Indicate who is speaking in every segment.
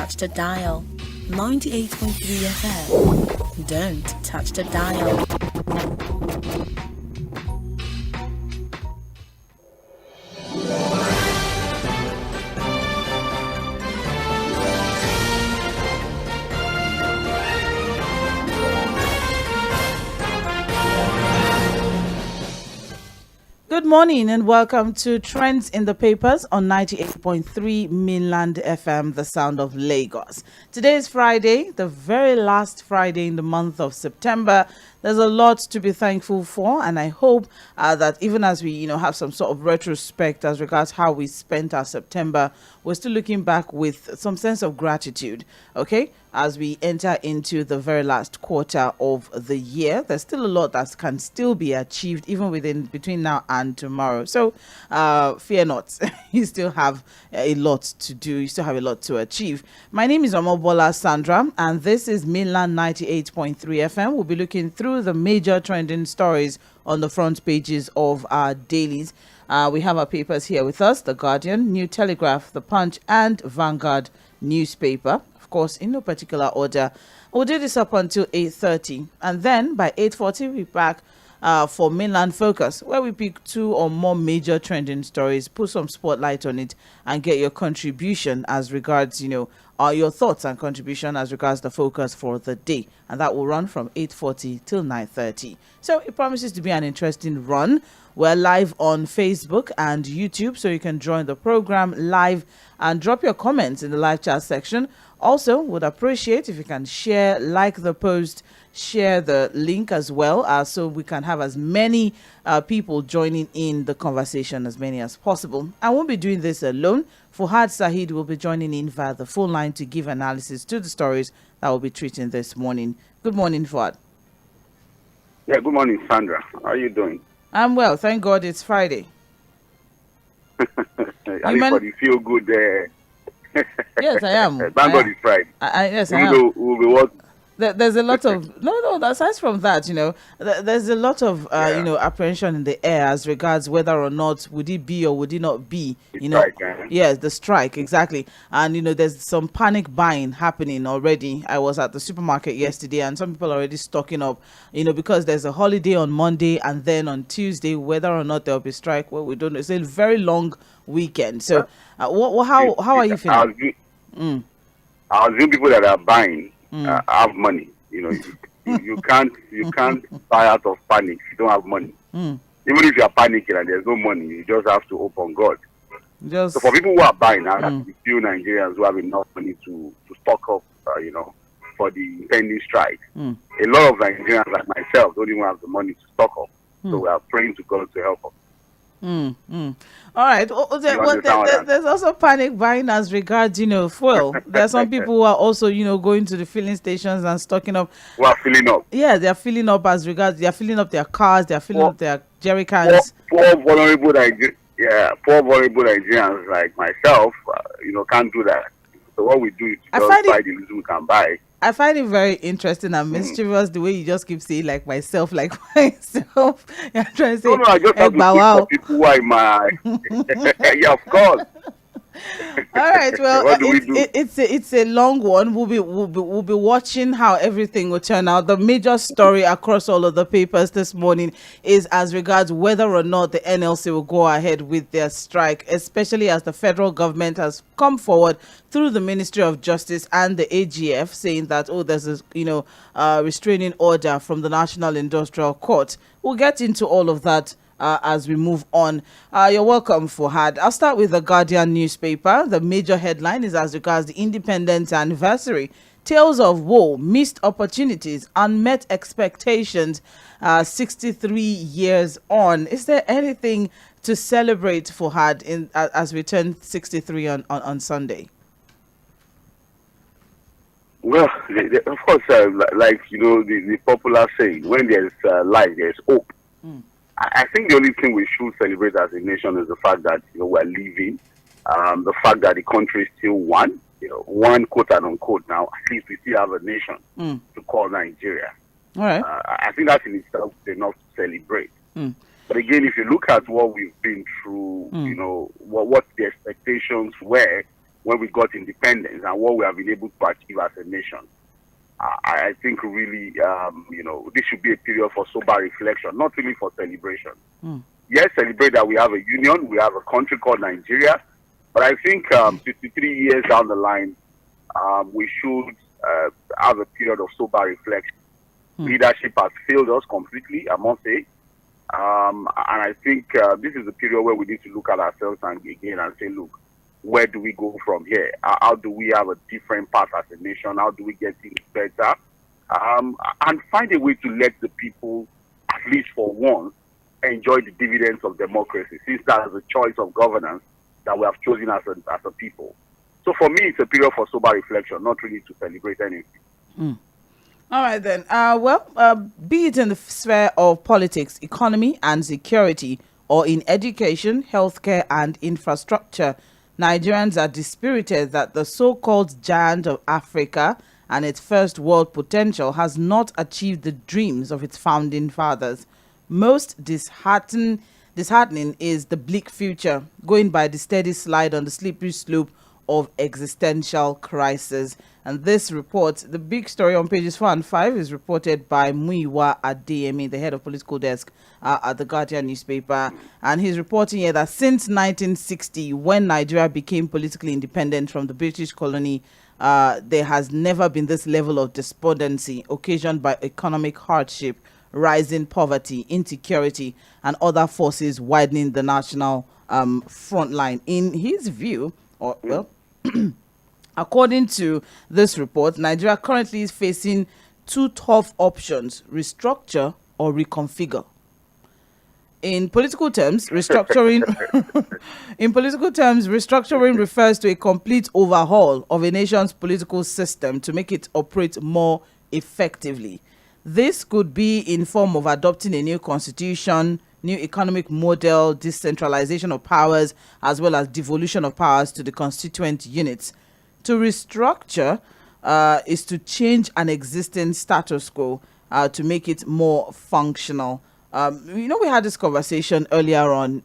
Speaker 1: touch the dial. 98.3 FM. Don't touch the dial.
Speaker 2: Good morning and welcome to Trends in the Papers on 98.3 Mainland FM, the sound of Lagos. Today is Friday, the very last Friday in the month of September. There's a lot to be thankful for, and I hope that even as we, have some sort of retrospect as regards how we spent our September, we're still looking back with some sense of gratitude, okay? As we enter into the very last quarter of the year, there's still a lot that can still be achieved even between now and tomorrow. So fear not, you still have a lot to do, you still have a lot to achieve. My name is Omobola Sandra, and this is Mainland 98.3 FM. We'll be looking through the major trending stories on the front pages of our dailies. We have our papers here with us: The Guardian, New Telegraph, The Punch, and Vanguard newspaper. Of course, in no particular order. We'll do this up until 8:30, and then by 8:40 we're back for Mainland Focus, where we pick two or more major trending stories, put some spotlight on it, and get your contribution as regards, your thoughts and contribution as regards the focus for the day. And that will run from 8:40 till 9:30. So it promises to be an interesting run. We're live on Facebook and YouTube, so you can join the program live and drop your comments in the live chat section. Also, would appreciate if you can share, like the post, share the link as well, so we can have as many people joining in the conversation, as many as possible. I won't be doing this alone. Fouad Saheed will be joining in via the phone line to give analysis to the stories that we'll be treating this morning. Good morning, Fouad.
Speaker 3: Yeah, good morning, Sandra. How are you doing?
Speaker 2: I'm well, thank God it's Friday.
Speaker 3: Everybody feel good there.
Speaker 2: Yes, I am.
Speaker 3: Thank God it's Friday.
Speaker 2: Yes, I am.
Speaker 3: We'll be what?
Speaker 2: There's a lot of no. Aside from that, there's a lot of apprehension in the air as regards whether or not would it be or would it not be.
Speaker 3: Strike,
Speaker 2: Yes, the strike, exactly. And there's some panic buying happening already. I was at the supermarket yesterday, and some people are already stocking up. Because there's a holiday on Monday, and then on Tuesday, whether or not there'll be strike, well, we don't know. It's a very long weekend. So, how are you feeling?
Speaker 3: I assume people that are buying have money. You can't buy out of panic if you don't have money. Even if you are panicking and there's no money, you just have to hope on God. So for people who are buying, I have a few Nigerians who have enough money to stock up, for the impending strike. A lot of Nigerians like myself don't even have the money to stock up. So we are praying to God to help us.
Speaker 2: All right. There's also panic buying as regards, fuel. There are some people who are also, going to the filling stations and stocking up.
Speaker 3: Who are filling up?
Speaker 2: Yeah, they are filling up as regards. They are filling up their cars. They are filling up their jerry cans.
Speaker 3: Poor vulnerable Nigerians like myself, can't do that. So what we do is just buy the little we can buy.
Speaker 2: I find it very interesting and mischievous the way you just keep saying like myself. You're trying to say,
Speaker 3: no, I just have to speak for people who are in my yeah, of course.
Speaker 2: All right, well, it's a long one. We'll be watching how everything will turn out. The major story across all of the papers this morning is as regards whether or not the NLC will go ahead with their strike, especially as the federal government has come forward through the Ministry of Justice and the AGF saying that there's a restraining order from the National Industrial Court. We'll get into all of that as we move on. You're welcome, Fouad. I'll start with the Guardian newspaper. The major headline is as regards the independence anniversary. Tales of woe, missed opportunities, unmet expectations, 63 years on. Is there anything to celebrate, Fouad, as we turn 63 on Sunday?
Speaker 3: Well, of course, the popular saying, when there's life, there's hope. I think the only thing we should celebrate as a nation is the fact that we're living, the fact that the country is still one, one quote and unquote now. At least we still have a nation to call Nigeria.
Speaker 2: All right.
Speaker 3: I think that in itself is enough to celebrate. But again, if you look at what we've been through, what the expectations were when we got independence and what we have been able to achieve as a nation. I think really, this should be a period for sober reflection, not really for celebration. Yes, celebrate that we have a union, we have a country called Nigeria, but I think 53 years down the line, we should have a period of sober reflection. Leadership has failed us completely, I must say. And I think this is a period where we need to look at ourselves and say, look, where do we go from here? How do we have a different path as a nation? How do we get things better? And find a way to let the people, at least for once, enjoy the dividends of democracy, since that is a choice of governance that we have chosen as a people. So for me, it's a period for sober reflection, not really to celebrate anything.
Speaker 2: All right, then. Be it in the sphere of politics, economy, and security, or in education, healthcare, and infrastructure, Nigerians are dispirited that the so-called giant of Africa and its first world potential has not achieved the dreams of its founding fathers. Most disheartening is the bleak future, going by the steady slide on the slippery slope of existential crisis. And this report, the big story on pages 4 and 5, is reported by Muyiwa Adeyemi, the head of political desk at the Guardian newspaper. And he's reporting here that since 1960, when Nigeria became politically independent from the British colony, there has never been this level of despondency occasioned by economic hardship, rising poverty, insecurity, and other forces widening the national front line. In his view, according to this report, Nigeria currently is facing two tough options: restructure or reconfigure. In political terms, restructuring refers to a complete overhaul of a nation's political system to make it operate more effectively. This could be in form of adopting a new constitution, new economic model, decentralization of powers, as well as devolution of powers to the constituent units. To restructure is to change an existing status quo to make it more functional. We had this conversation earlier on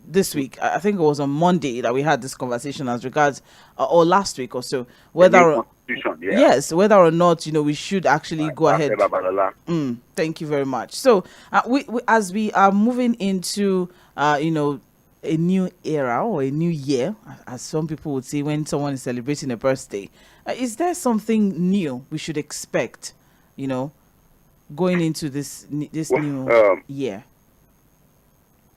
Speaker 2: this week. I think it was on Monday that we had this conversation as regards, or last week or so, whether or not we should actually go ahead. Thank you very much. So we as we are moving into a new era or a new year, as some people would say when someone is celebrating a birthday, is there something new we should expect going into this new year?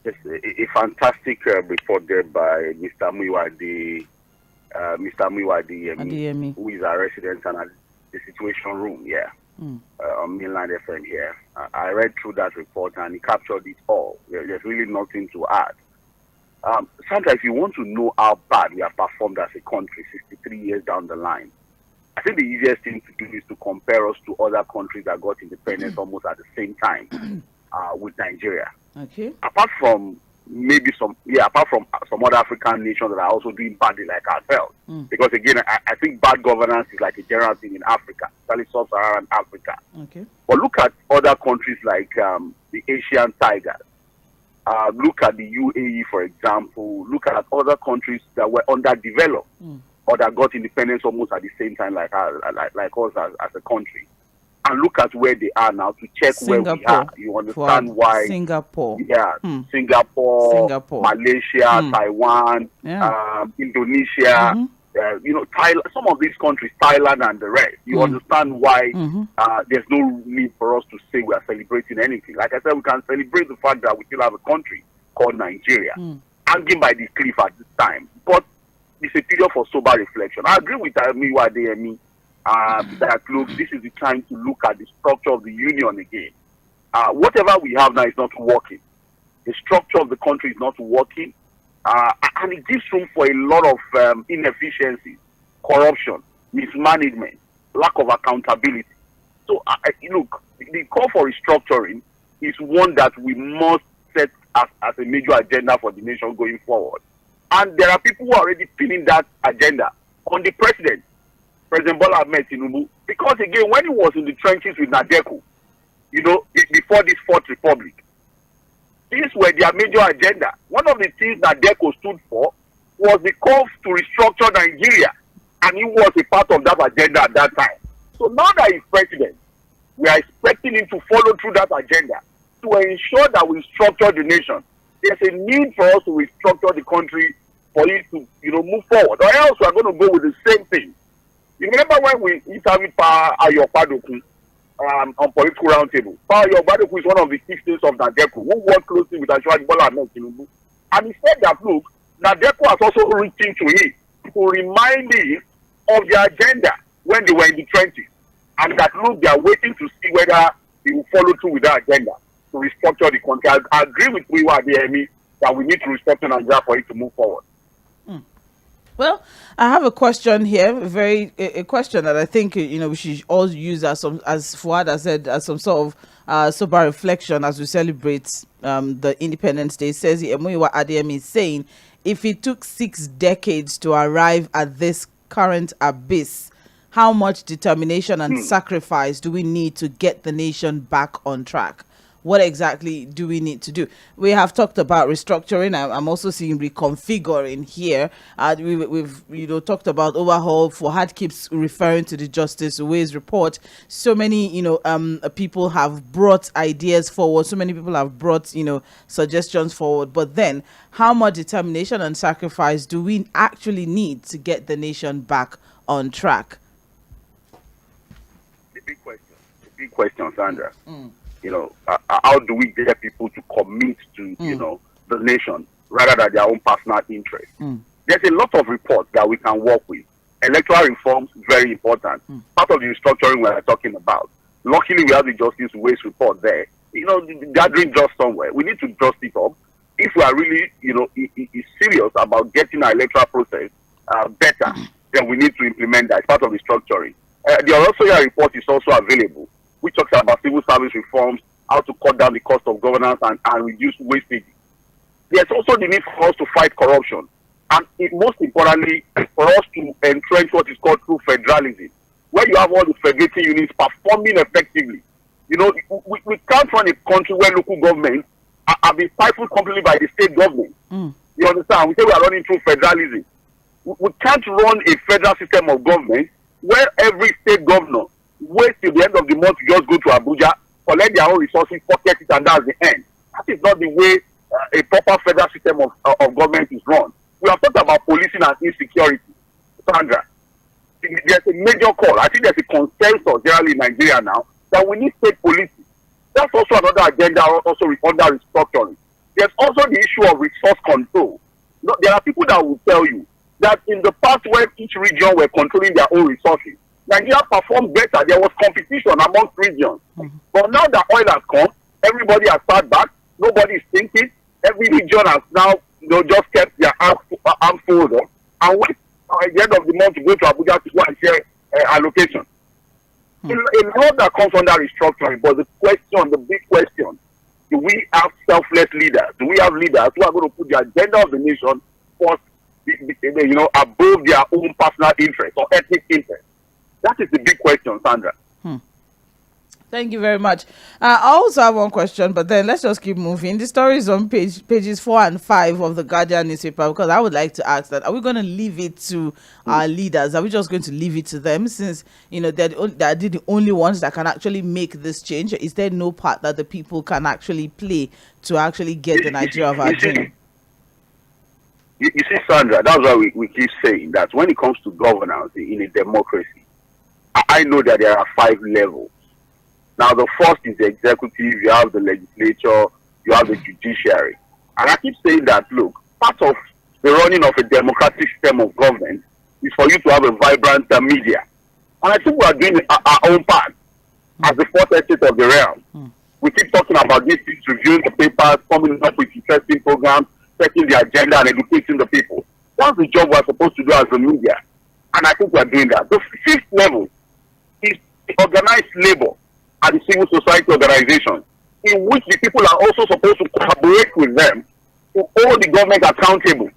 Speaker 3: Yes, a fantastic report there by Mr. Muyiwa Adeyemi, who is our resident and at the Situation Room on Mainland FM here. I read through that report and he captured it all. There's really nothing to add. Sandra, if you want to know how bad we have performed as a country 63 years down the line, I think the easiest thing to do is to compare us to other countries that got independence almost at the same time with Nigeria.
Speaker 2: Okay.
Speaker 3: Apart from some other African nations that are also doing badly like ourselves. Because again, I think bad governance is like a general thing in Africa, especially sub-Saharan Africa.
Speaker 2: Okay.
Speaker 3: But look at other countries like the Asian tigers. Look at the UAE, for example. Look at other countries that were underdeveloped or that got independence almost at the same time like us as a country. And look at where they are now to check
Speaker 2: Singapore,
Speaker 3: where we are. You understand why?
Speaker 2: Singapore.
Speaker 3: Yeah. Singapore, Malaysia, Taiwan, Indonesia. Thailand, some of these countries, Thailand and the rest. You understand why there's no need for us to say we are celebrating anything. Like I said, we can celebrate the fact that we still have a country called Nigeria, hanging by the cliff at this time. But it's a period for sober reflection. I agree with Muyiwa Adeyemi that look, this is the time to look at the structure of the union again. Whatever we have now is not working. The structure of the country is not working. And it gives room for a lot of inefficiencies, corruption, mismanagement, lack of accountability. So, look, the call for restructuring is one that we must set as a major agenda for the nation going forward. And there are people who are already pinning that agenda on the President Bola Ahmed Tinubu. Because, again, when he was in the trenches with Nadeco, before this Fourth Republic, these were their major agenda. One of the things that Nadeco stood for was the call to restructure Nigeria, and he was a part of that agenda at that time. So now that he's president, we are expecting him to follow through that agenda to ensure that we structure the nation. There's a need for us to restructure the country for it to, move forward. Or else we are going to go with the same thing. You remember when we interviewed 𝗪𴏜 on political roundtable? 𝗪𴏜 is one of the chieftains of Nadeco who worked closely with Aṣíwájú Bọ́lá Ahmed Tinubu. And he said that, look, Nadeco has also reaching to him to remind him of the agenda when they were in the trenches. And that, look, they are waiting to see whether he will follow through with that agenda to restructure the country. I agree with Ms. Adeyemi that we need to restructure Nigeria for it to move forward.
Speaker 2: Well, I have a question here, a question that I think we should all use as Fuad has said, as some sort of sober reflection as we celebrate the Independence Day. It says Ms. Adeyemi is saying, if it took 6 decades to arrive at this current abyss, how much determination and sacrifice do we need to get the nation back on track? What exactly do we need to do? We have talked about restructuring. I'm also seeing reconfiguring here. We've talked about overhaul. Fuad keeps referring to the Justice Uwais report. So many people have brought ideas forward. So many people have brought suggestions forward. But then, how much determination and sacrifice do we actually need to get the nation back on track?
Speaker 3: The big question, Sandra. How do we get people to commit to, the nation rather than their own personal interest? There's a lot of reports that we can work with. Electoral reforms, very important. Part of the restructuring we are talking about. Luckily, we have the Justice Uwais report there. Gathering just somewhere. We need to dust it up. If we are really, serious about getting our electoral process better, then we need to implement that. It's part of the structuring. The Orosoya report is also available, which talks about civil service reforms, how to cut down the cost of governance and reduce wastage. There's also the need for us to fight corruption. And most importantly, for us to entrench what is called true federalism, where you have all the federating units performing effectively. We can't run a country where local governments are being stifled completely by the state government. You understand? We say we are running through federalism. We can't run a federal system of government where every state governor wait till the end of the month to just go to Abuja, collect their own resources, pocket it, and that's the end. That is not the way a proper federal system of government is run. We have talked about policing and insecurity. Sandra, there's a major call. I think there's a consensus generally in Nigeria now that we need state policing. That's also another agenda, also under restructuring. There's also the issue of resource control. There are people that will tell you that in the past where each region were controlling their own resources, Nigeria performed better. There was competition amongst regions. But now that oil has come, everybody has sat back. Nobody is thinking. Every region has now just kept their arms folded and wait at the end of the month to go to Abuja to go and share allocation. A lot that comes under restructuring, but the big question, do we have selfless leaders? Do we have leaders who are going to put the agenda of the nation first, above their own personal interest or ethnic interest? That is the big question, Sandra.
Speaker 2: Thank you very much. I also have one question, but then let's just keep moving. The story is on pages 4 and 5 of the Guardian newspaper, because I would like to ask that, are we going to leave it to our leaders? Are we just going to leave it to them, since they're the only ones that can actually make this change? Is there no part that the people can actually play to actually get the Nigeria of our dream?
Speaker 3: You see, Sandra, that's why we keep saying that when it comes to governance in a democracy, I know that there are 5 levels. Now, the first is the executive, you have the legislature, you have the judiciary. And I keep saying that, look, part of the running of a democratic system of government is for you to have a vibrant media. And I think we are doing our own part as the fourth estate of the realm. We keep talking about these things, reviewing the papers, coming up with interesting programs, setting the agenda and educating the people. That's the job we're supposed to do as the media. And I think we're doing that. The 5th level is organized labor at the civil society organizations, in which the people are also supposed to collaborate with them to hold the government accountable.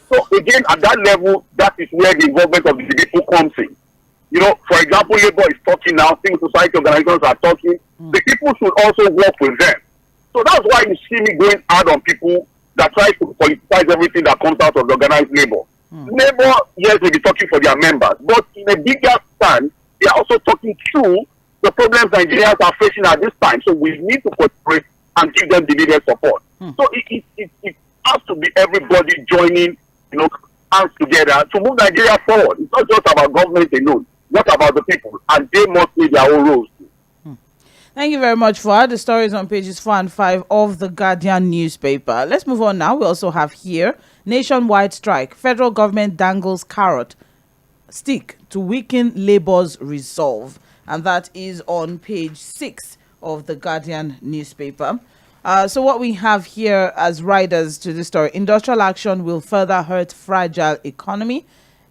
Speaker 3: So again, at that level, that is where the involvement of the people comes in. For example, labor is talking now, civil society organizations are talking. The people should also work with them. So that's why you see me going hard on people that tries to politicize everything that comes out of the organized labor. Labor, yes, may be talking for their members, but in a bigger stand, they are also talking through the problems Nigerians are facing at this time. So we need to cooperate and give them the needed support. So it has to be everybody joining, hands together to move Nigeria forward. It's not just about government alone, not about the people, and they must play their own roles too.
Speaker 2: Thank you very much, Fuad. The story is on pages 4 and 5 of the Guardian newspaper. Let's move on now. We also have here nationwide strike. Federal government dangles carrot stick to weaken labor's resolve. And that is on page 6 of the Guardian newspaper. So what we have here as riders to the story: industrial action will further hurt fragile economy.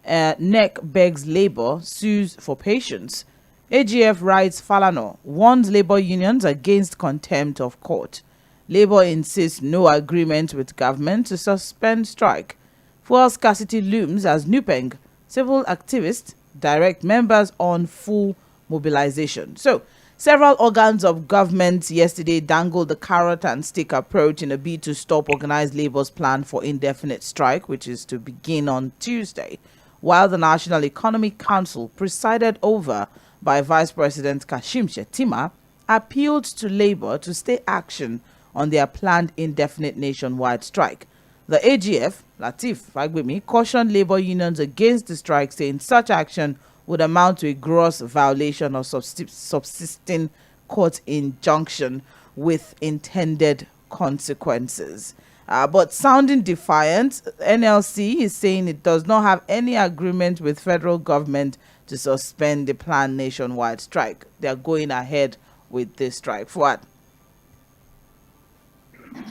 Speaker 2: NEC begs labor, sues for patience. AGF writes Falana, warns labor unions against contempt of court. Labor insists no agreement with government to suspend strike. Fuel scarcity looms as NUPENG civil activists direct members on full mobilization. So, several organs of government yesterday dangled the carrot and stick approach in a bid to stop organized labor's plan for indefinite strike, which is to begin on Tuesday, while the National Economic Council, presided over by Vice President Kashim Shettima, appealed to labor to stay action on their planned indefinite nationwide strike. The AGF, Lateef Fagbemi, cautioned labor unions against the strike, saying such action would amount to a gross violation of subsisting court injunction with intended consequences. But sounding defiant, NLC is saying it does not have any agreement with federal government to suspend the planned nationwide strike. They are going ahead with this strike. For what?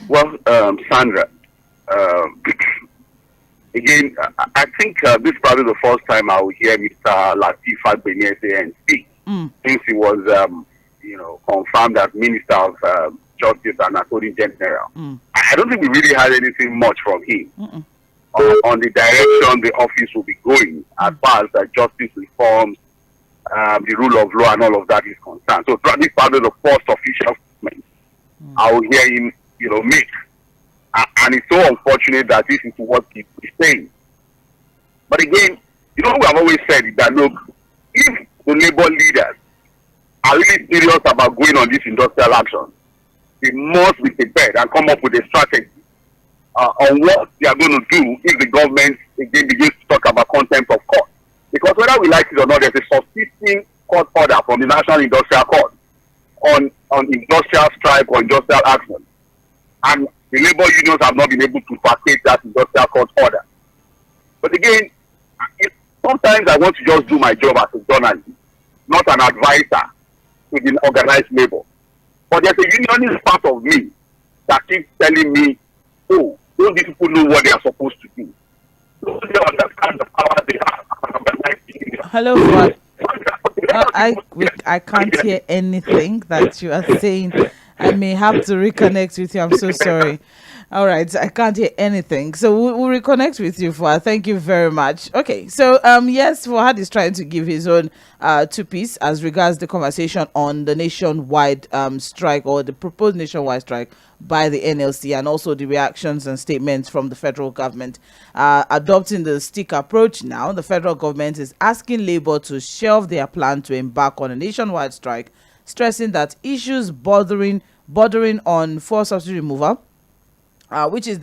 Speaker 3: Well, Sandra, again, I think this is probably the first time I will hear Mr. Lateef Fagbemi say and speak since he was, confirmed as Minister of Justice and Attorney General. I don't think we really had anything much from him on the direction the office will be going as far as justice reforms, the rule of law, and all of that is concerned. So this is probably the first official statement I will hear him, make. And it's so unfortunate that this is what he's saying. But again, we have always said that, look, if the labor leaders are really serious about going on this industrial action, they must be prepared and come up with a strategy on what they are going to do if the government again begins to talk about contempt of court. Because whether we like it or not, there's a subsisting court order from the National Industrial Court on industrial strike or industrial action. And the labor unions have not been able to vacate that industrial court order. But again, sometimes I want to just do my job as a journalist, not an advisor to the organized labor. But there's a unionist part of me that keeps telling me, oh, don't these people know what they are supposed to do? So they understand the power they have.
Speaker 2: Hello, Fuad. I can't hear anything that you are saying. I may have to reconnect with you. I'm so sorry. All right, I can't hear anything. So we'll reconnect with you, Fuad. Thank you very much. Okay, so yes, Fuad is trying to give his own two-piece as regards the conversation on the nationwide strike, or the proposed nationwide strike by the NLC, and also the reactions and statements from the federal government. Adopting the stick approach now, the federal government is asking labor to shelve their plan to embark on a nationwide strike, stressing that issues bordering on fuel subsidy removal, which is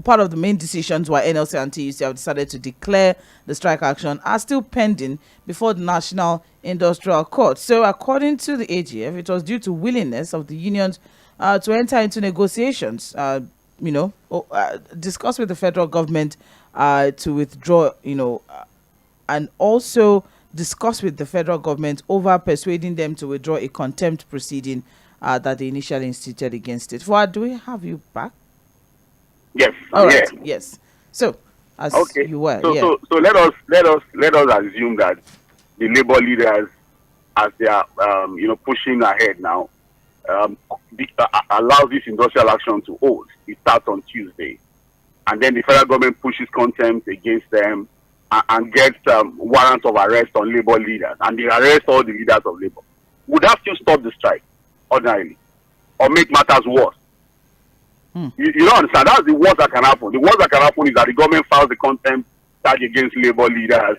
Speaker 2: part of the main decisions why NLC and TUC have decided to declare the strike action, are still pending before the National Industrial Court. So according to the AGF, it was due to willingness of the unions to enter into negotiations, discuss with the federal government to withdraw, and also discuss with the federal government over persuading them to withdraw a contempt proceeding that they initially instituted against it. Fuad, do we have you back?
Speaker 3: Yes.
Speaker 2: All right. Yeah. Yes. So, as you were.
Speaker 3: So let us assume that the labor leaders, as they are pushing ahead now, allows this industrial action to hold. It starts on Tuesday, and then the federal government pushes contempt against them and gets warrants of arrest on labor leaders, and they arrest all the leaders of labor. Would that still stop the strike ordinarily, or make matters worse? You don't understand. That's the worst that can happen. The worst that can happen is that the government files the contempt charge against labor leaders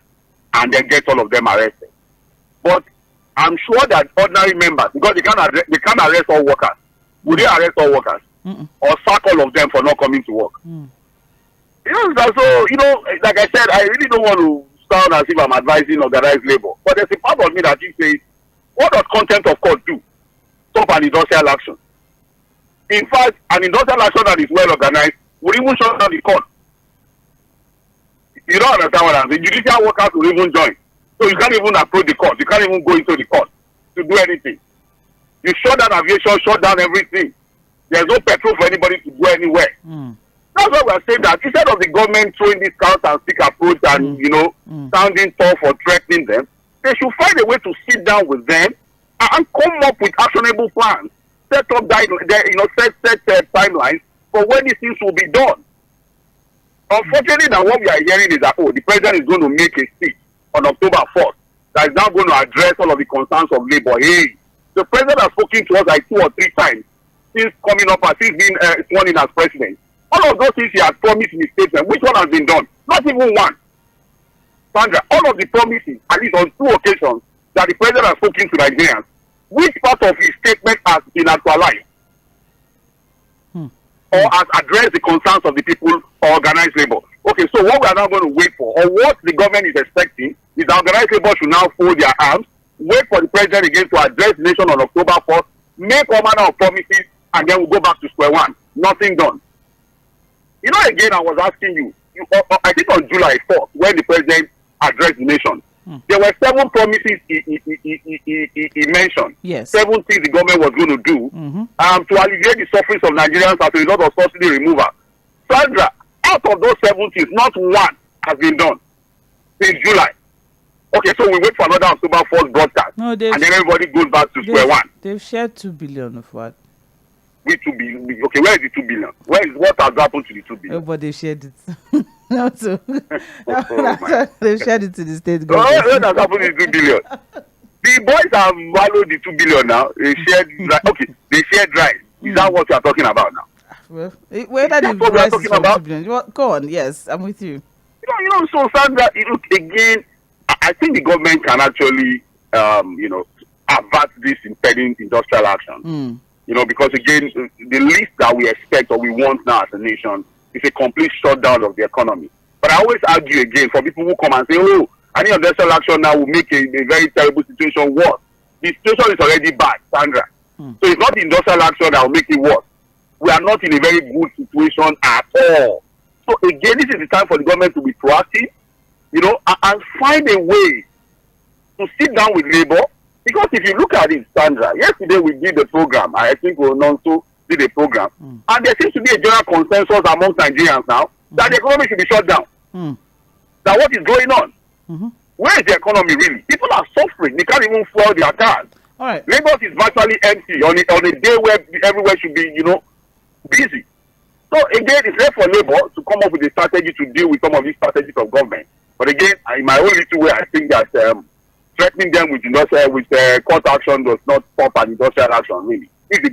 Speaker 3: and then gets all of them arrested. But I'm sure that ordinary members, because they can't arrest all workers. Would they arrest all workers? Or sack all of them for not coming to work? You know, so, like I said, I really don't want to sound as if I'm advising organized labor. But there's a part of me that says, what does contempt of court do? Stop an industrial action. In fact, an industrial action that is well organized would even shut down the court. You don't understand what I'm saying? Judicial workers will even join. So you can't even approach the court. You can't even go into the court to do anything. You shut down aviation, shut down everything. There's no petrol for anybody to go anywhere. That's why we're saying that instead of the government throwing this counter and stick approach and, sounding tough or threatening them, they should find a way to sit down with them and come up with actionable plans. Set up set timelines for when these things will be done. Unfortunately, now what we are hearing is that, the president is going to make a speech on October 4th that is now going to address all of the concerns of labor. Hey, the president has spoken to us like 2 or 3 times since coming up and since being sworn in as president. All of those things he has promised in his statement, which one has been done? Not even one. Sandra, all of the promises, at least on 2 occasions, that the president has spoken to Nigerians, which part of his statement has been actualized? Or has addressed the concerns of the people or organized labor? Okay, so what we are now going to wait for, or what the government is expecting, is that organized labor should now fold their arms, wait for the president again to address the nation on October 4th, make all manner of promises, and then we'll go back to square one. Nothing done. Again, I was asking you, I think on July 4th, when the president addressed the nation, there were 7 promises he mentioned.
Speaker 2: Yes.
Speaker 3: 7 things the government was going to do to alleviate the sufferings of Nigerians as a result of subsidy removal. Sandra, out of those 7 things, not one has been done since July. Okay, so we wait for another October 4th broadcast, and then everybody goes back to square one.
Speaker 2: They've shared 2 billion of what?
Speaker 3: With 2 billion. Okay, where is the 2 billion? What has happened to the 2 billion?
Speaker 2: Nobody shared it. They've shared it to the state government.
Speaker 3: What has happened to the 2 billion? The boys have swallowed the 2 billion now. They shared they shared rice. Is that what you are talking about now?
Speaker 2: Well, whether the
Speaker 3: what we are
Speaker 2: rice is
Speaker 3: talking
Speaker 2: from
Speaker 3: about?
Speaker 2: 2 billion. Go on, yes, I'm with you.
Speaker 3: So Sandra, again, I think the government can actually avert this impending industrial action. Because again, the least that we expect or we want now as a nation is a complete shutdown of the economy. But I always argue again for people who come and say, any industrial action now will make a very terrible situation worse. The situation is already bad, Sandra. So it's not the industrial action that will make it worse. We are not in a very good situation at all. So again, this is the time for the government to be proactive, and find a way to sit down with labor. Because if you look at it, Sandra, yesterday we did the program. I think we also did a program. And there seems to be a general consensus among Nigerians now that the economy should be shut down. That what is going on? Where is the economy really? People are suffering. They can't even fuel their cars.
Speaker 2: All right.
Speaker 3: Lagos is virtually empty on a day where everywhere should be, busy. So again, it's there for labor to come up with a strategy to deal with some of these strategies of government. But again, in my own little way, I think that threatening them with court action does not stop an industrial action, really. If the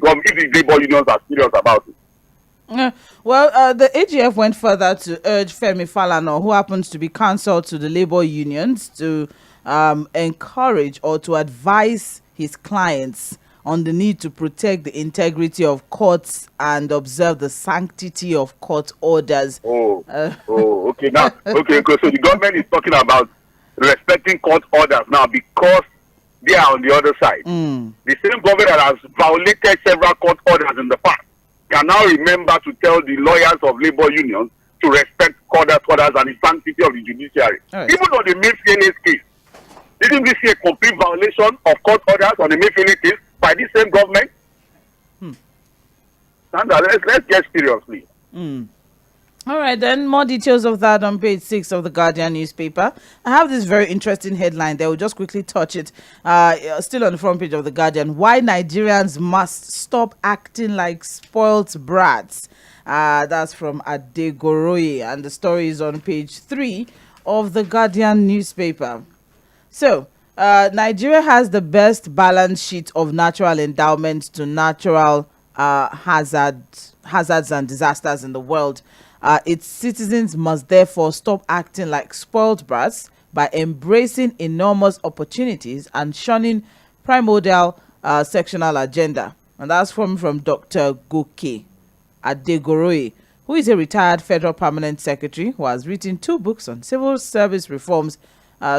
Speaker 3: labor unions are serious about it.
Speaker 2: The AGF went further to urge Femi Falana, who happens to be counsel to the labor unions, to encourage or to advise his clients on the need to protect the integrity of courts and observe the sanctity of court orders.
Speaker 3: Okay. Now, okay. So the government is talking about respecting court orders now because they are on the other side. The same government that has violated several court orders in the past can now remember to tell the lawyers of labor unions to respect court orders and the sanctity of the judiciary. Right. Even on the Mayfield case, didn't we see a complete violation of court orders on the Mayfield case by this same government? Sandra, let's get seriously.
Speaker 2: All right, then more details of that on page 6 of the Guardian newspaper. I have this very interesting headline there. We'll just quickly touch it. Still on the front page of the Guardian. Why Nigerians must stop acting like spoilt brats. That's from Adegoroye, and the story is on page 3 of the Guardian newspaper. So, Nigeria has the best balance sheet of natural endowments to natural hazards and disasters in the world. Its citizens must therefore stop acting like spoiled brats by embracing enormous opportunities and shunning primordial sectional agenda. And that's from Dr. JᴏɪR Aᴊɪൡ, who is a retired federal permanent secretary who has written 2 books on civil service reforms,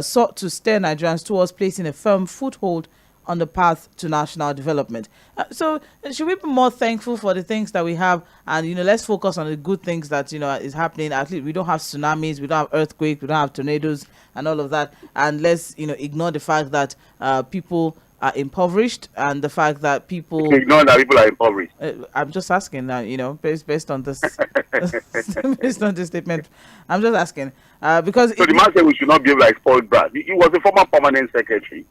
Speaker 2: sought to steer Nigerians towards placing a firm foothold on the path to national development. So should we be more thankful for the things that we have, and let's focus on the good things that is happening? At least we don't have tsunamis, we don't have earthquakes, we don't have tornadoes and all of that, and let's ignore the fact that people are impoverished, and the fact that people
Speaker 3: ignore that people are impoverished.
Speaker 2: I'm just asking now, based on this based on this statement. I'm just asking because
Speaker 3: so the man said we should not behave like spoiled brats. He was a former permanent secretary.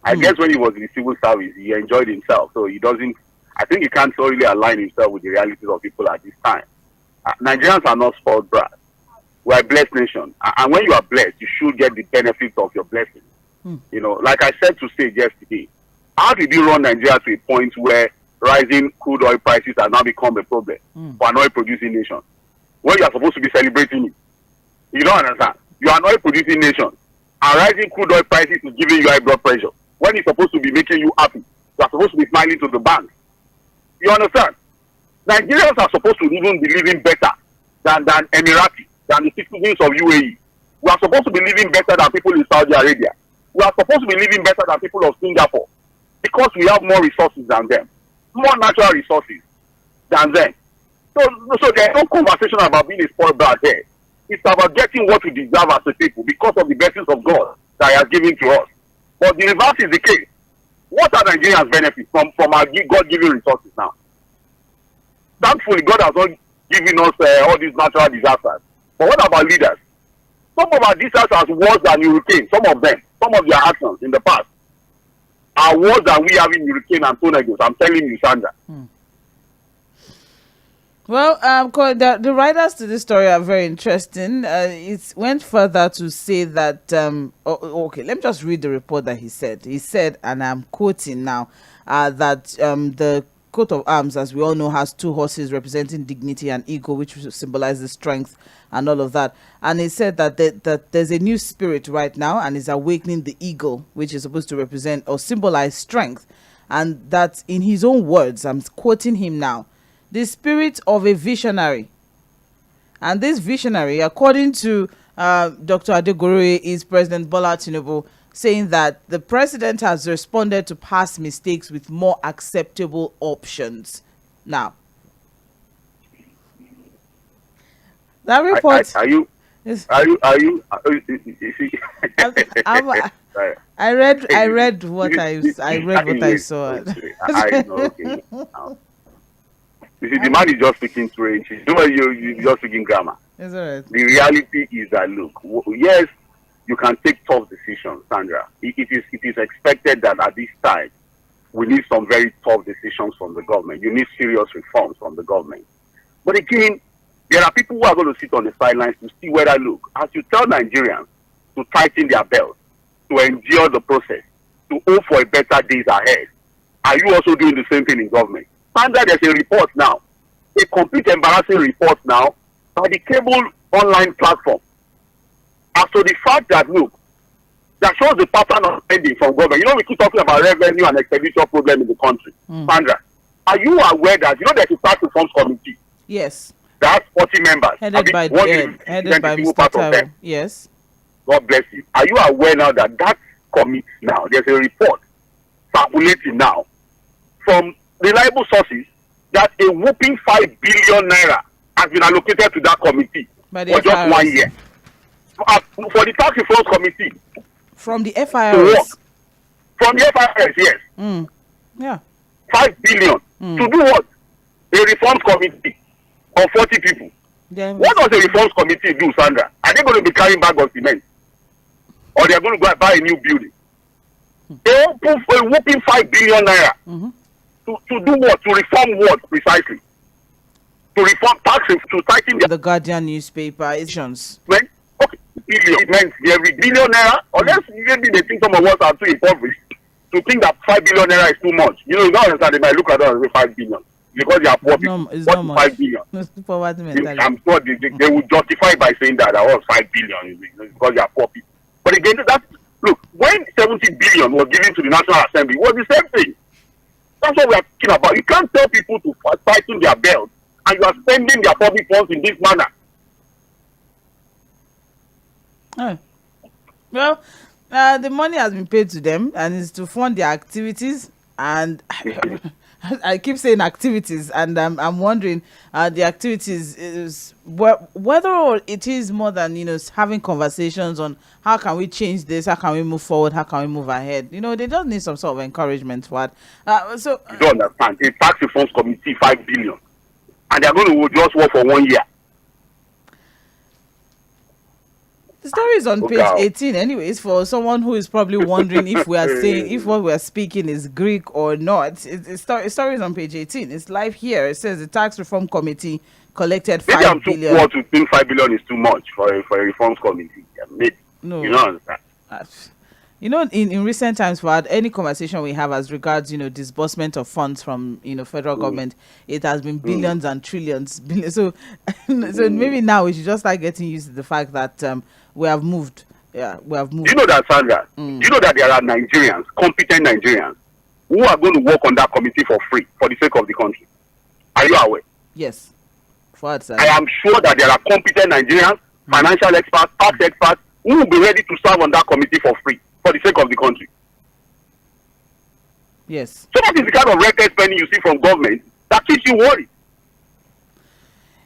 Speaker 3: I guess when he was in the civil service, he enjoyed himself. So he doesn't, I think he can't really align himself with the realities of people at this time. Nigerians are not spoiled brats. We are a blessed nation. And when you are blessed, you should get the benefits of your blessing. Like I said to say yesterday, how did you run Nigeria to a point where rising crude oil prices have now become a problem for an oil producing nation? When you are supposed to be celebrating it. You don't understand. You are an oil producing nation. And rising crude oil prices is giving you high blood pressure. When it's supposed to be making you happy, you are supposed to be smiling to the bank. You understand? Nigerians are supposed to even be living better than Emirati, than the citizens of UAE. We are supposed to be living better than people in Saudi Arabia. We are supposed to be living better than people of Singapore, because we have more resources than them, more natural resources than them. So there's no conversation about being a spoiled brat here. It's about getting what we deserve as a people because of the blessings of God that He has given to us. But the reverse is the case. What are Nigerians benefit from our God-given resources now? Thankfully, God has not given us all these natural disasters. But what about leaders? Some of our disasters are worse than hurricanes. Some of them, some of their actions in the past are worse than we having hurricane and tornadoes. I'm telling you, Sandra.
Speaker 2: Well, the writers to this story are very interesting. It went further to say that, okay, let me just read the report that he said. He said, and I'm quoting now, that the coat of arms, as we all know, has 2 horses representing dignity and ego, which symbolizes strength and all of that. And he said that there's a new spirit right now, and is awakening the eagle, which is supposed to represent or symbolize strength. And that, in his own words, I'm quoting him now, the spirit of a visionary. And this visionary, according to Dr. Adegoruyi, is President Bola Tinubu, saying that the president has responded to past mistakes with more acceptable options. Now, that report.
Speaker 3: Are you?
Speaker 2: I read what I saw.
Speaker 3: I know. Okay. You see, the man is just speaking French. You're just speaking grammar.
Speaker 2: It's all right.
Speaker 3: The reality is that, look, yes, you can take tough decisions, Sandra. It is expected that at this time, we need some very tough decisions from the government. You need serious reforms from the government. But again, there are people who are going to sit on the sidelines to see whether, look, as you tell Nigerians to tighten their belts, to endure the process, to hope for a better days ahead, are you also doing the same thing in government? Sandra, there's a report now, a complete embarrassing report now by the cable online platform as to the fact that, look, that shows the pattern of spending from government. We keep talking about revenue and expenditure problem in the country. Sandra, are you aware that, there's a tax reforms committee?
Speaker 2: Yes.
Speaker 3: That's 40 members.
Speaker 2: Headed by Mr. Taiwo. Yes.
Speaker 3: God bless you. Are you aware now that committee now, there's a report circulating now from reliable sources that a whopping 5 billion naira has been allocated to that committee for just 1 year. For the tax reforms committee.
Speaker 2: From the FIRS?
Speaker 3: From the FIRS, yes.
Speaker 2: Yeah.
Speaker 3: 5 billion. To do what? A reforms committee of 40 people. What does the reforms committee do, Sandra? Are they going to be carrying bag of cement? Or they are going to go and buy a new building? They will put a whopping 5 billion naira. To do what? To reform what precisely? To reform taxes, to tighten
Speaker 2: the Guardian newspaper issues.
Speaker 3: Okay, it means every billion naira, unless maybe they think some of us are too impoverished to think that 5 billion naira is too much. You don't understand, they might look at us and say 5 billion. because they are poor people.
Speaker 2: It's not much.
Speaker 3: 5 billion.
Speaker 2: Poverty mentality.
Speaker 3: I'm sure they will justify it by saying that was 5 billion because they are poor people. But again, look, when 70 billion was given to the National Assembly, it was the same thing. That's what we are talking about. You can't tell people to tighten their belt and you are spending their public funds in this manner.
Speaker 2: Well, the money has been paid to them and it's to fund their activities. And I keep saying activities, and I'm wondering the activities is whether it is more than having conversations on how can we change this, how can we move forward, how can we move ahead. They just need some sort of encouragement for it. So
Speaker 3: you don't understand. A tax reforms committee 5 billion, and they're going to just work for 1 year.
Speaker 2: The story is on page 18 anyways, for someone who is probably wondering if we are saying, if what we are speaking is Greek or not. The story is on page 18. It's live here. It says the Tax Reform Committee collected 5 billion.
Speaker 3: Maybe I'm too poor to think 5 billion is too much for a reforms committee. Yeah, maybe.
Speaker 2: No.
Speaker 3: You don't understand.
Speaker 2: In recent times, for any conversation we have as regards, disbursement of funds from, federal government, it has been billions and trillions. So maybe now we should just start getting used to the fact that we have moved. Yeah, we have moved.
Speaker 3: You know that, Sandra? You know that there are Nigerians, competent Nigerians, who are going to work on that committee for free for the sake of the country. Are you aware?
Speaker 2: Yes.
Speaker 3: I am sure that there are competent Nigerians, financial experts, tax experts, who will be ready to serve on that committee for free for the sake of the country.
Speaker 2: Yes.
Speaker 3: So that is the kind of reckless spending you see from government that keeps you worried.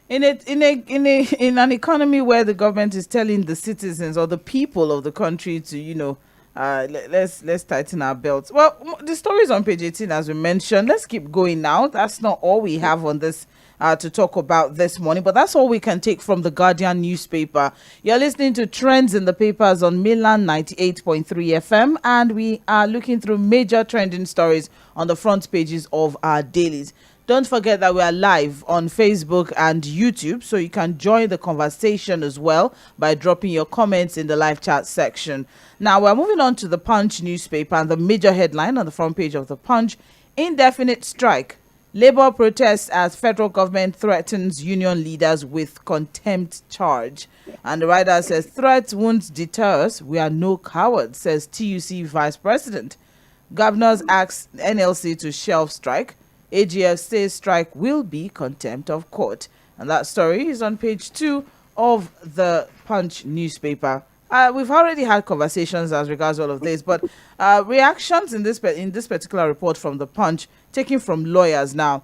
Speaker 2: In an economy where the government is telling the citizens or the people of the country to let's tighten our belts. Well, the story is on page 18 as we mentioned. Let's keep going now. That's not all we have on this to talk about this morning, but that's all we can take from the Guardian newspaper. You're listening to Trends in the Papers on Mainland 98.3 FM, and we are looking through major trending stories on the front pages of our dailies. Don't forget that we are live on Facebook and YouTube, so you can join the conversation as well by dropping your comments in the live chat section. Now, we're moving on to the Punch newspaper, and the major headline on the front page of the Punch: indefinite strike. Labour protests as federal government threatens union leaders with contempt charge. And the writer says, threats won't deter us. We are no cowards, says TUC Vice President. Governors ask NLC to shelve strike. AGF says strike will be contempt of court. And that story is on page 2 of the Punch newspaper. We've already had conversations as regards all of this, but reactions in this particular report from the Punch, taken from lawyers now,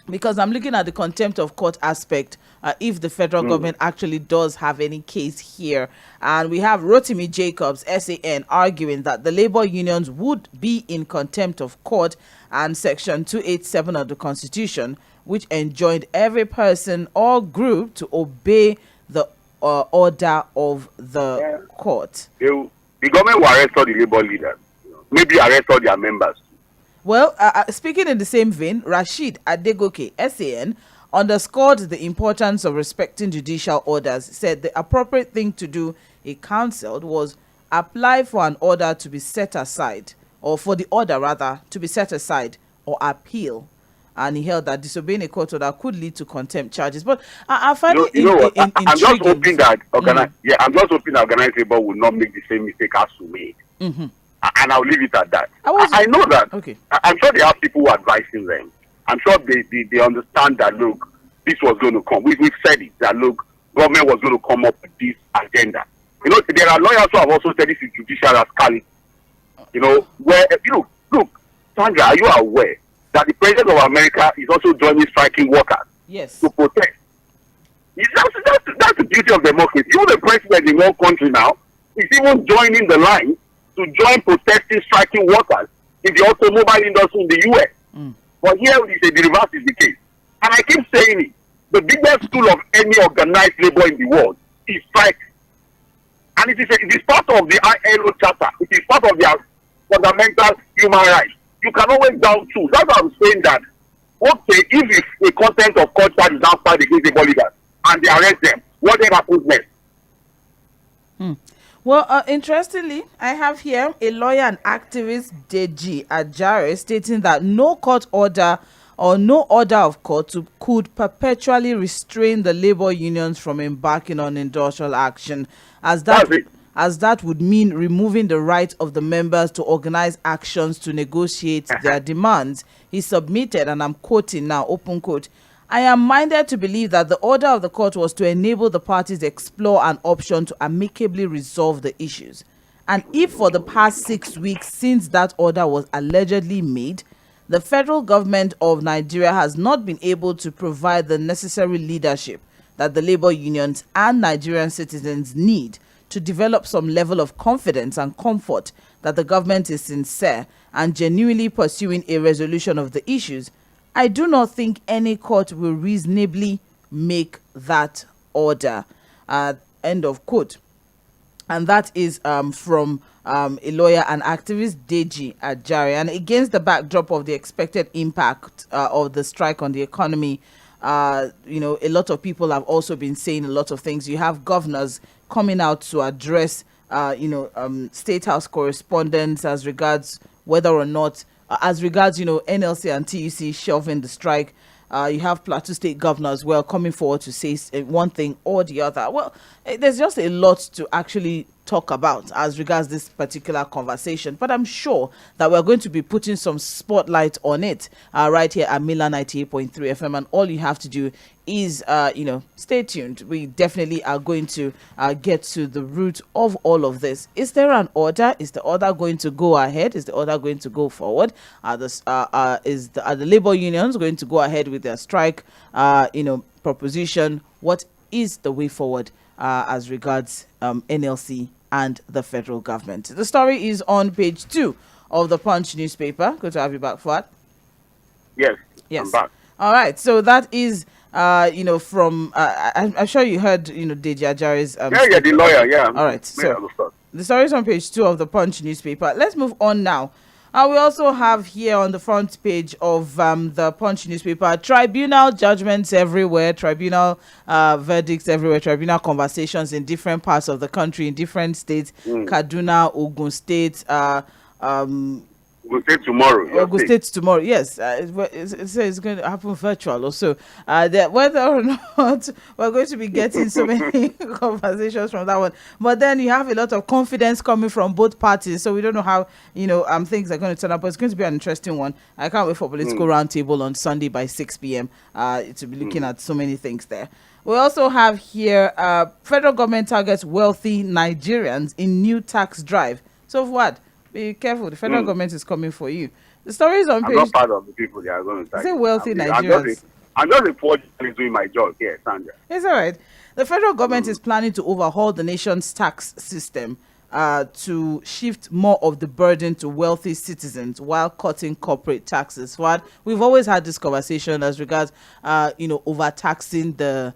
Speaker 2: because I'm looking at the contempt of court aspect, if the federal government actually does have any case here. And we have Rotimi Jacobs, SAN, arguing that the labor unions would be in contempt of court, and Section 287 of the Constitution, which enjoined every person or group to obey the order of the court. The
Speaker 3: government will arrest all the labor leaders, maybe arrest all their members.
Speaker 2: Well, speaking in the same vein, Rashid Adegoke, SAN, underscored the importance of respecting judicial orders. Said the appropriate thing to do, he counseled, was apply for an order to be set aside, or for the order rather to be set aside, or appeal. And he held that disobeying a court order could lead to contempt charges. But I find it intriguing. I'm just hoping that
Speaker 3: organized labor will not make the same mistake as we made. And I'll leave it at that. I know that.
Speaker 2: Okay.
Speaker 3: I'm sure they have people who are advising them. I'm sure they understand that, look, this was going to come. We've said it, that, look, government was going to come up with this agenda. There are lawyers who have also said this is judicial rascality. Where, look, Sandra, are you aware that the President of America is also joining striking workers to protest? That's the beauty of democracy. Even the president in one country now is even joining the line to join protesting striking workers in the automobile industry in the U.S. But here we say the reverse is the case. And I keep saying it. The biggest tool of any organized labor in the world is strike. And it is part of the ILO charter. It is part of their fundamental human rights. You can always down tools. That's why I'm saying that, okay, if a content of court charge is now filed against labor leaders and they arrest them, what then happens next?
Speaker 2: Well, interestingly, I have here a lawyer and activist, Deji Ajare, stating that no court order or no order of court could perpetually restrain the labor unions from embarking on industrial action, as that would mean removing the right of the members to organize actions to negotiate their demands. He submitted, and I'm quoting now, open quote, "I am minded to believe that the order of the court was to enable the parties to explore an option to amicably resolve the issues. And if for the past 6 weeks since that order was allegedly made, the federal government of Nigeria has not been able to provide the necessary leadership that the labor unions and Nigerian citizens need to develop some level of confidence and comfort that the government is sincere and genuinely pursuing a resolution of the issues, I do not think any court will reasonably make that order." End of quote. And that is from a lawyer and activist, Deji Ajari. And against the backdrop of the expected impact of the strike on the economy, a lot of people have also been saying a lot of things. You have governors coming out to address, State House correspondents as regards whether or not, NLC and TUC shelving the strike. You have Plateau State Governor as well coming forward to say one thing or the other. Well, there's just a lot to actually talk about as regards this particular conversation, but I'm sure that we're going to be putting some spotlight on it right here at Milan 98.3 FM, and all you have to do is stay tuned. We definitely are going to get to the root of all of this. Is there an order? Is the order going to go ahead? Is the order going to go forward? Are the labor unions going to go ahead with their strike proposition? What is the way forward as regards NLC and the federal government? The story is on page 2 of the Punch newspaper. Good to have you back, Fuad.
Speaker 3: Yes, I'm back.
Speaker 2: All right, so that is from I'm sure you heard Deji Ajari's
Speaker 3: the lawyer, yeah.
Speaker 2: All right, so the story is on page 2 of the Punch newspaper. Let's move on now. We also have here on the front page of the Punch newspaper, tribunal judgments everywhere, tribunal verdicts everywhere, tribunal conversations in different parts of the country, in different states, Kaduna, Ogun State,
Speaker 3: Ogun State tomorrow.
Speaker 2: Ogun State tomorrow, yes. It's going to happen virtual also. Whether or not we're going to be getting so many conversations from that one. But then you have a lot of confidence coming from both parties. So we don't know how, things are going to turn up. But it's going to be an interesting one. I can't wait for political roundtable on Sunday by 6 p.m. To be looking at so many things there. We also have here, federal government targets wealthy Nigerians in new tax drive. So what? Be careful. The federal government is coming for you. The story is on page...
Speaker 3: I'm not part of the people they are going to tax.
Speaker 2: Say wealthy Nigerians.
Speaker 3: I'm just reporting doing my job here, Sandra.
Speaker 2: It's all right. The federal government is planning to overhaul the nation's tax system to shift more of the burden to wealthy citizens while cutting corporate taxes. We've always had this conversation as regards, overtaxing the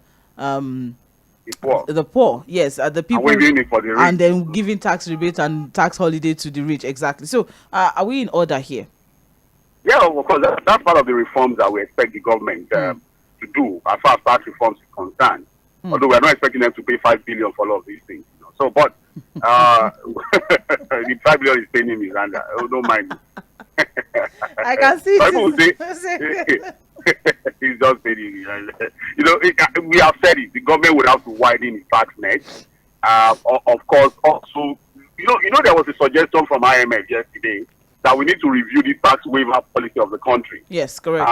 Speaker 2: poor, yes, the people,
Speaker 3: for the rich.
Speaker 2: And then giving tax rebate and tax holiday to the rich. Exactly. So, are we in order here?
Speaker 3: Yeah, of course. That's part of the reforms that we expect the government to do as far as tax reforms is concerned. Although we're not expecting them to pay 5 billion for all of these things. So, but the 5 billion is paying me, Miranda. Don't mind me.
Speaker 2: I can see.
Speaker 3: He's just saying, we have said it. The government would have to widen its tax net. Of course, also, there was a suggestion from IMF yesterday that we need to review the tax waiver policy of the country.
Speaker 2: Yes, correct.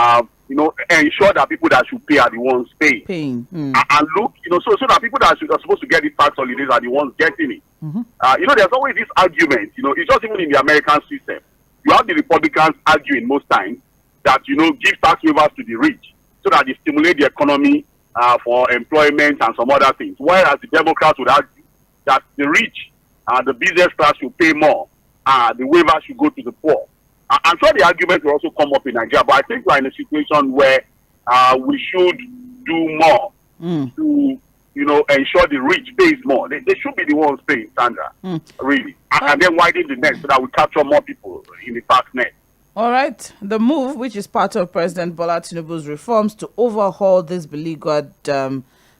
Speaker 3: Ensure that people that should pay are the ones paying. And look, so that people that are supposed to get the tax holidays are the ones getting it. There's always this argument. It's just even in the American system. You have the Republicans arguing most times that, give tax waivers to the rich so that they stimulate the economy for employment and some other things. Whereas the Democrats would argue that the rich, the business class should pay more, the waivers should go to the poor. I'm sure the argument will also come up in Nigeria, but I think we're in a situation where we should do more to, ensure the rich pays more. They should be the ones paying, Sandra, really. And then widen the net so that we capture more people in the tax net.
Speaker 2: All right. The move, which is part of President Bola Tinubu's reforms to overhaul this beleaguered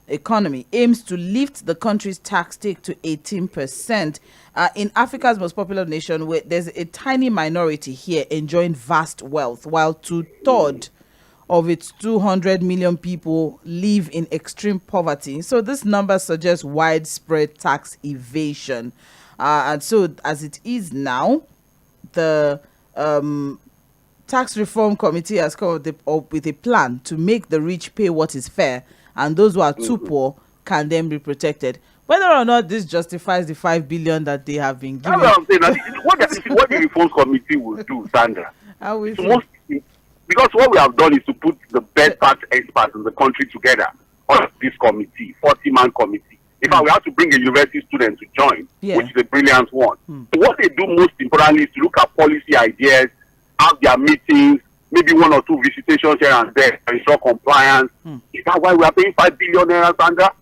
Speaker 2: economy, aims to lift the country's tax take to 18%. In Africa's most populous nation, where there's a tiny minority here enjoying vast wealth, while 2/3 of its 200 million people live in extreme poverty. So this number suggests widespread tax evasion. And so as it is now, the Tax Reform Committee has come up with a plan to make the rich pay what is fair, and those who are too poor can then be protected. Whether or not this justifies the 5 billion that they have been given.
Speaker 3: That's what I'm saying. What the Reform Committee will do, Sandra, because what we have done is to put the best tax experts in the country together on this committee, 40-man committee. In fact, we have to bring a university student to join, which is a brilliant one. So what they do most importantly is to look at policy ideas, have their meetings, maybe 1 or 2 visitations here and there to ensure compliance. Is that why we are paying 5 billion naira, Sandra?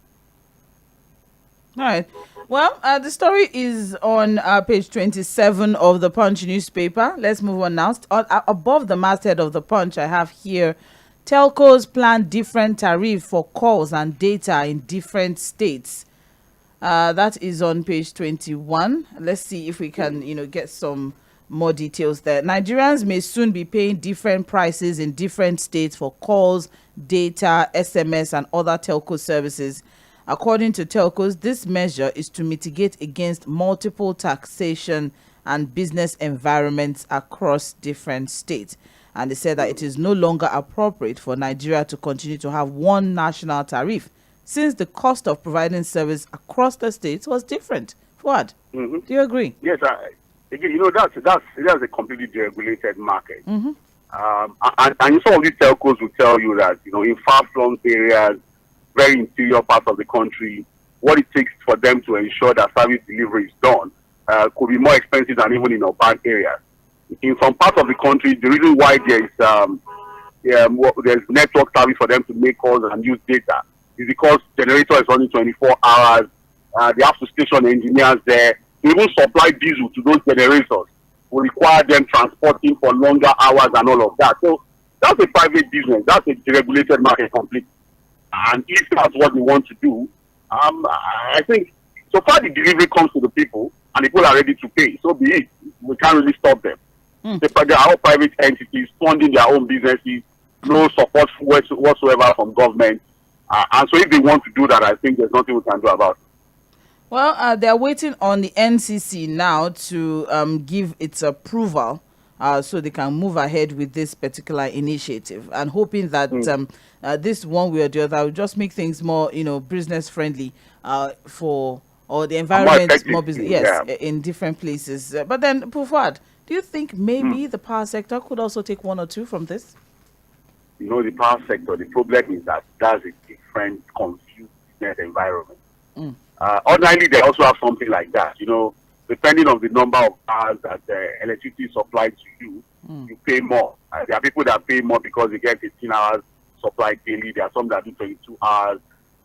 Speaker 2: All right. Well, the story is on page 27 of the Punch newspaper. Let's move on now. Above the masthead of the Punch, I have here, telcos plan different tariff for calls and data in different states. That is on page 21. Let's see if we can, get some more details there. Nigerians may soon be paying different prices in different states for calls, data, SMS, and other telco services. According to telcos, this measure is to mitigate against multiple taxation and business environments across different states. And they said that it is no longer appropriate for Nigeria to continue to have one national tariff, since the cost of providing service across the states was different. Fuad, do you agree?
Speaker 3: Yes, again, that's a completely deregulated market. And some of these telcos will tell you that, in far-flung areas, very interior parts of the country, what it takes for them to ensure that service delivery is done could be more expensive than even in urban areas. In some parts of the country, the reason why there's network service for them to make calls and use data is because generator is running 24 hours. They have to station engineers there. To even supply diesel to those generators will require them transporting for longer hours and all of that. So that's a private business. That's a deregulated market completely. And if that's what they want to do, I think so far the delivery comes to the people and the people are ready to pay. So be it. We can't really stop them. They are all private entities funding their own businesses, no support whatsoever from government. And so if they want to do that, I think there's nothing we can do about it.
Speaker 2: Well, they're waiting on the NCC now to give its approval so they can move ahead with this particular initiative, and hoping that this one way or the other will just make things more, business friendly for the environment, more business, in different places. But then, Pufad, do you think maybe the power sector could also take 1 or 2 from this?
Speaker 3: The power sector, the problem is that that's a different, confused business environment. Ordinarily, they also have something like that. Depending on the number of hours that electricity is supplied to you, you pay more. There are people that pay more because they get 15 hours supplied daily. There are some that do 22 hours,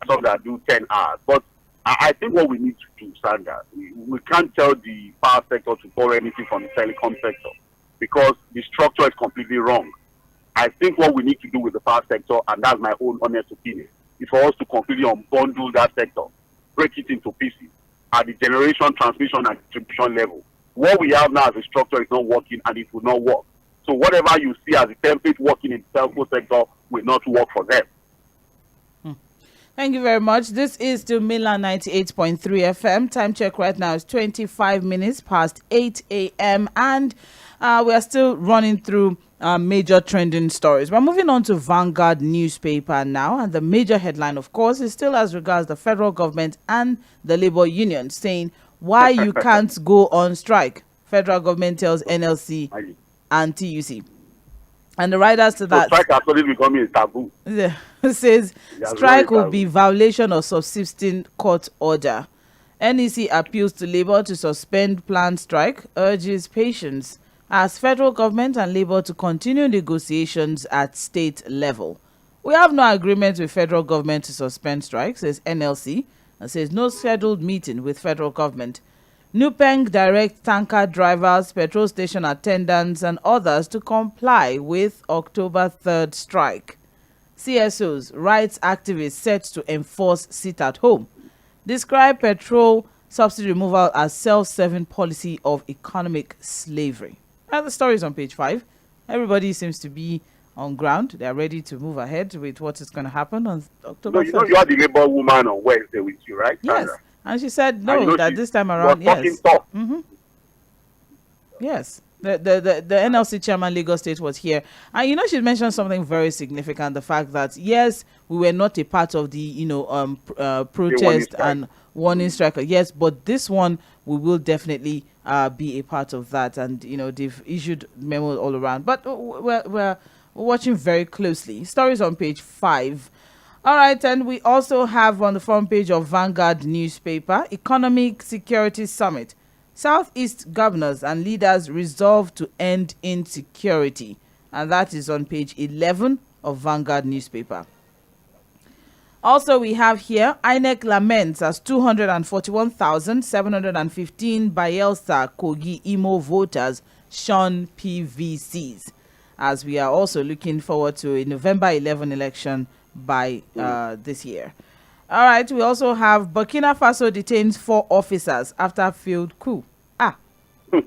Speaker 3: some that do 10 hours. But I think what we need to do, Sandra, we can't tell the power sector to borrow anything from the telecom sector because the structure is completely wrong. I think what we need to do with the power sector, and that's my own honest opinion, is for us to completely unbundle that sector, break it into pieces at the generation, transmission, and distribution level. What we have now as a structure is not working, and it will not work. So whatever you see as a template working in the telco sector will not work for them.
Speaker 2: Thank you very much. This is the Mainland 98.3 FM. Time check right now is 25 minutes past 8 a.m. And we are still running through major trending stories. We're moving on to Vanguard newspaper now. And the major headline, of course, is still as regards the federal government and the labor union, saying why you can't go on strike. Federal government tells NLC and TUC. And the writers to that,
Speaker 3: strike has already become a taboo.
Speaker 2: Says strike will be violation of subsisting court order. NEC appeals to Labour to suspend planned strike, urges patience as federal government and Labour to continue negotiations at state level. We have no agreement with federal government to suspend strike, says NLC, and says no scheduled meeting with federal government. NUPENG directs tanker drivers, petrol station attendants and others to comply with October 3rd strike. CSOs, rights activists set to enforce sit at home. Describe petrol subsidy removal as self-serving policy of economic slavery. Now the story is on page 5. Everybody seems to be on ground. They are ready to move ahead with what is going to happen on October
Speaker 3: No, you know
Speaker 2: 1st.
Speaker 3: you had the Labour woman on Wednesday with you, right?
Speaker 2: Yes.
Speaker 3: Sandra?
Speaker 2: And she said no,
Speaker 3: And you know
Speaker 2: that
Speaker 3: she
Speaker 2: this time
Speaker 3: was
Speaker 2: around,
Speaker 3: talking
Speaker 2: yes.
Speaker 3: tough.
Speaker 2: Yes. The NLC chairman Lagos State was here. And she mentioned something very significant, the fact that yes, we were not a part of the protest and warning strike. Yes, but this one we will definitely be a part of that, and they've issued memos all around. But we're watching very closely. Stories on page 5. All right, and we also have on the front page of Vanguard newspaper, Economic Security Summit. Southeast governors and leaders resolve to end insecurity. And that is on page 11 of Vanguard newspaper. Also, we have here, INEC laments as 241,715 Bayelsa Kogi Imo voters shun PVCs. As we are also looking forward to a November 11 election by this year. All right, we also have Burkina Faso detains 4 officers after failed coup.
Speaker 3: Yes,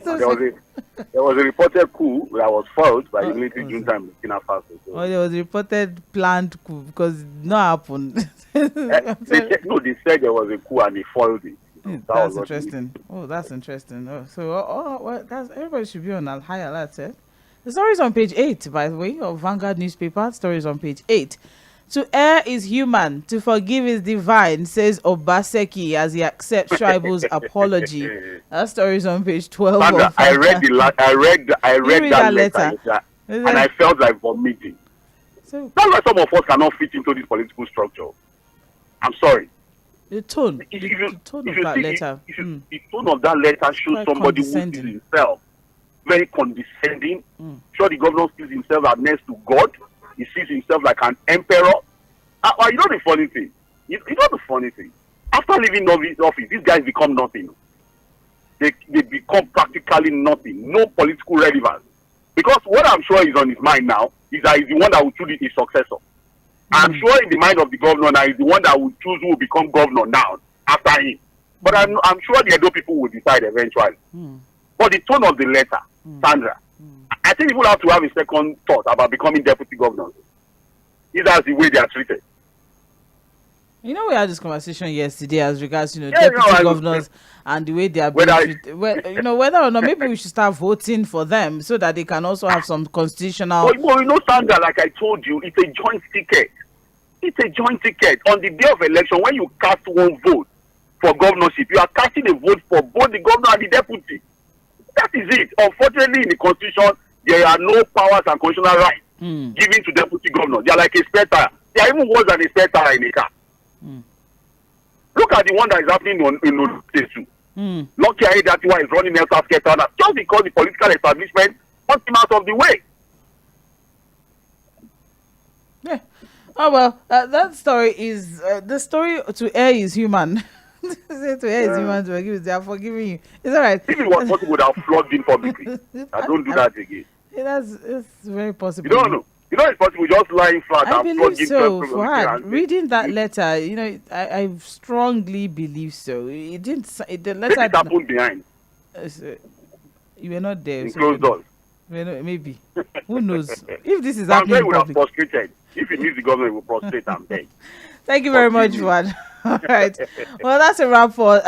Speaker 3: there was a reported coup that was foiled by the military junta in Burkina Faso. So.
Speaker 2: Oh, there was a reported planned coup because it not happened.
Speaker 3: They said there was a coup and they foiled it.
Speaker 2: That's interesting. That's interesting. Well, everybody should be on a high alert. The story is on page 8, by the way, of Vanguard newspaper. Story is on page 8. To err is human, to forgive is divine, says Obaseki as he accepts Shaibu's apology. That story is on page 12.
Speaker 3: Sandra, I read that letter and I felt like vomiting.
Speaker 2: So,
Speaker 3: that's why some of us cannot fit into this political structure. I'm sorry.
Speaker 2: The tone,
Speaker 3: the
Speaker 2: tone of that letter.
Speaker 3: The tone of that letter shows somebody who sees himself very condescending. Sure, the governor sees himself as next to God. He sees himself like an emperor. You know the funny thing? After leaving office, these guys become nothing. They become practically nothing. No political relevance. Because what I'm sure is on his mind now is that he's the one that will choose his successor. I'm sure in the mind of the governor now is the one that will choose who will become governor now after him. But I'm sure the Edo people will decide eventually. But the tone of the letter, Sandra, I think people have to have a second thought about becoming deputy governors. That's the way they are treated.
Speaker 2: We had this conversation yesterday as regards, deputy governors and the way they are being treated. Whether or not maybe we should start voting for them so that they can also have some constitutional.
Speaker 3: Sandra, like I told you, it's a joint ticket. It's a joint ticket. On the day of election, when you cast one vote for governorship, you are casting a vote for both the governor and the deputy. That is it. Unfortunately, in the constitution, there are no powers and constitutional rights given to deputy governors. They are like a spare tire. They are even worse than a spare tire in a car. Look at the one that is happening in Odu too. 𝗪𝗪 𝗪𝗪 is running 𝗪𝗪𝗪 just because the political establishment wants him out of the way.
Speaker 2: Yeah. Oh well, that story is the story to err is human. To err is human, to forgive is they are forgiving you. It's all right.
Speaker 3: If it was possible, would have flogged him publicly. I don't do that again.
Speaker 2: It's very possible.
Speaker 3: You don't know. It's possible just lying flat
Speaker 2: I
Speaker 3: and
Speaker 2: believe so.
Speaker 3: Fuad,
Speaker 2: reading that letter, I strongly believe so. It didn't. The letter
Speaker 3: it happened behind.
Speaker 2: You were not there.
Speaker 3: In closed doors.
Speaker 2: Maybe. Who knows? If this is
Speaker 3: I'm
Speaker 2: happening,
Speaker 3: sure he would have frustrated. If he meets the government, he will prostrate and beg.
Speaker 2: Thank you very much, Fuad. All right. Well, that's a wrap for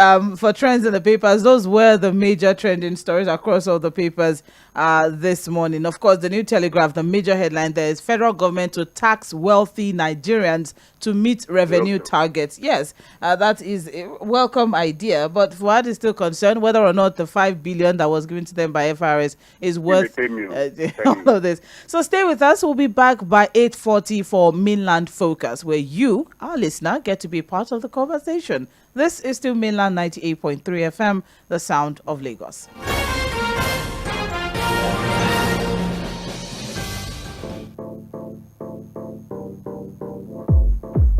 Speaker 2: trends in the papers. Those were the major trending stories across all the papers this morning. Of course, the New Telegraph, the major headline there is federal government to tax wealthy Nigerians to meet revenue targets. Yes, that is a welcome idea, but Fuad is still concerned whether or not the 5 billion that was given to them by FRS is worth all of this. So stay with us. We'll be back by 8:40 for Mainland Focus, where you, our listener, get to be part of the conversation. This is still Mainland 98.3 FM, the sound of Lagos.